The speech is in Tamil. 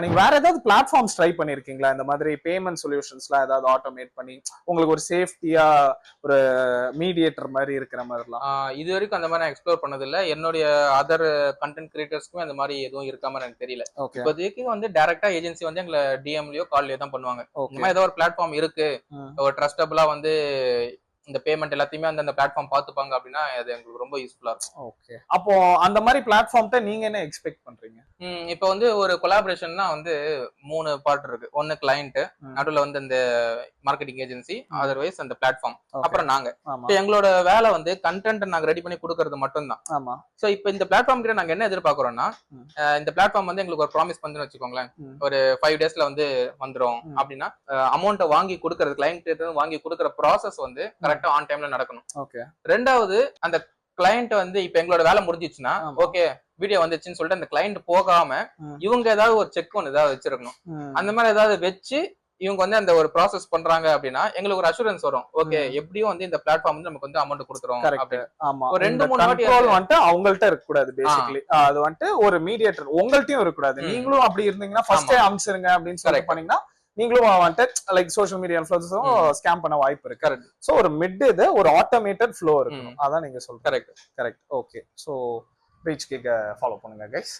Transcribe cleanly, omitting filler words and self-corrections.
நீங்க வேற ஏதாவது பிளாட்ஃபார்ம்ஸ் ட்ரை பண்ணிருக்கீங்களா? இந்த மாதிரி பேமெண்ட் சொல்யூஷன்ஸ்லாம் ஏதாவது ஆட்டோமேட் பண்ணி உங்களுக்கு ஒரு சேஃப்டியா ஒரு மீடியேட்டர் மாதிரி இருக்கிற மாதிரிலாம்? இது வரைக்கும் அந்த மாதிரி நான் எக்ஸ்ப்ளோர் பண்ணதில்ல. என்னுடைய அதர் கண்டென்ட் கிரியேட்டர்ஸ்க்கும் அந்த மாதிரி எதுவும் இருக்க மாதிரி எனக்கு தெரியல. ஓகே. இப்போதைக்கு வந்து டைரக்டா ஏஜென்சி வந்து எங்களை டிஎம்லயோ கால்லயோ தான் பண்ணுவாங்க. இந்த ஓகே. மாதிரி ஏதோ ஒரு பிளாட்ஃபார்ம் இருக்கு, ஒரு ட்ரஸ்டபிளா வந்து இந்த பேமெண்ட் எல்லாத்தையுமே அந்த பிளாட்ஃபார்ம் பார்த்துப்பாங்க அப்படின்னா அது எங்களுக்கு ரொம்ப யூஸ்ஃபுல்லா இருக்கும். ஓகே. அப்போ அந்த மாதிரி பிளாட்ஃபார்ம்ட்ட நீங்க என்ன எக்ஸ்பெக்ட் பண்றீங்க? இப்போ வந்து ஒரு கொலாபரேஷன்னா வந்து 3 பார்ட் இருக்கு. ஒன்னு கிளையண்ட், நடுவுல வந்து இந்த மார்க்கெட்டிங் ஏஜென்சி, அதர்வைஸ் அந்த பிளாட்ஃபார்ம், அப்புறம் நாங்க. இப்போ எங்களோட வேலை வந்து கண்டென்ட் நாங்க ரெடி பண்ணி கொடுக்கறது மட்டும் தான். ஆமா. சோ இப்போ இந்த பிளாட்ஃபார்ம் கிட்ட நாங்க என்ன எதிர்பார்க்கறோம்னா, இந்த பிளாட்ஃபார்ம் வந்து எங்களுக்கு ஒரு ப்ராமிஸ் பண்ணுன்னு வச்சுக்கோங்களேன். ஒரு 5 டேஸ்ல வந்து வந்துரும் அப்படின்னா அமௌண்ட்டை வாங்கி கொடுக்கறது, கிளையண்ட் கிட்ட வாங்கி கொடுக்கற ப்ராசஸ் வந்து கரெக்டா ஆன் டைம்ல நடக்கணும். ஓகே. ரெண்டாவது அந்த கிளையண்ட் வந்து இப்ப எங்களோட வேலை முடிஞ்சிச்சுன்னா ஓகே வீடியோ வந்துச்சுன்னு சொல்லிட்டு அந்த கிளையண்ட் போகாம இவங்க ஏதாவது ஒரு செக் ஒன்று ஏதாவது வச்சிருக்கணும். அந்த மாதிரி ஏதாவது வச்சு இவங்க வந்து அந்த ஒரு ப்ராசஸ் பண்றாங்க அப்படின்னா எங்களுக்கு ஒரு அஷூரன்ஸ் வரும். ஓகே எப்படியும் வந்து இந்த பிளாட்ஃபார்ம் வந்து நமக்கு வந்து அமௌண்ட் கொடுத்துரும். ஒரு 2-3 வாட்டி வந்துட்டு அவங்கள்ட்ட இருக்க கூடாது. பேசிக்கலி அது வந்துட்டு ஒரு மீடியேட்டர் உங்கள்ட்டயும் இருக்க கூடாது. நீங்களும் அப்படி இருந்தீங்கன்னா ஃபர்ஸ்டே அனுப்பிச்சிருங்க அப்படின்னு சொல்லி பண்ணீங்கன்னா நீங்களும் வந்துட்டு லைக் சோஷியல் மீடியா இன்ஃப்ளூயன்சர்ஸும் ஸ்கேம் பண்ண வாய்ப்பு இருக்கு. கரெக்ட். சோ ஒரு மிட் இது ஒரு ஆட்டோமேட்டட் ஃப்ளோ இருக்கும். அதான் நீங்க சொல்றீங்க. Correct. Correct. Okay. So reach கேக்க ஃபாலோ பண்ணுங்க கைஸ்.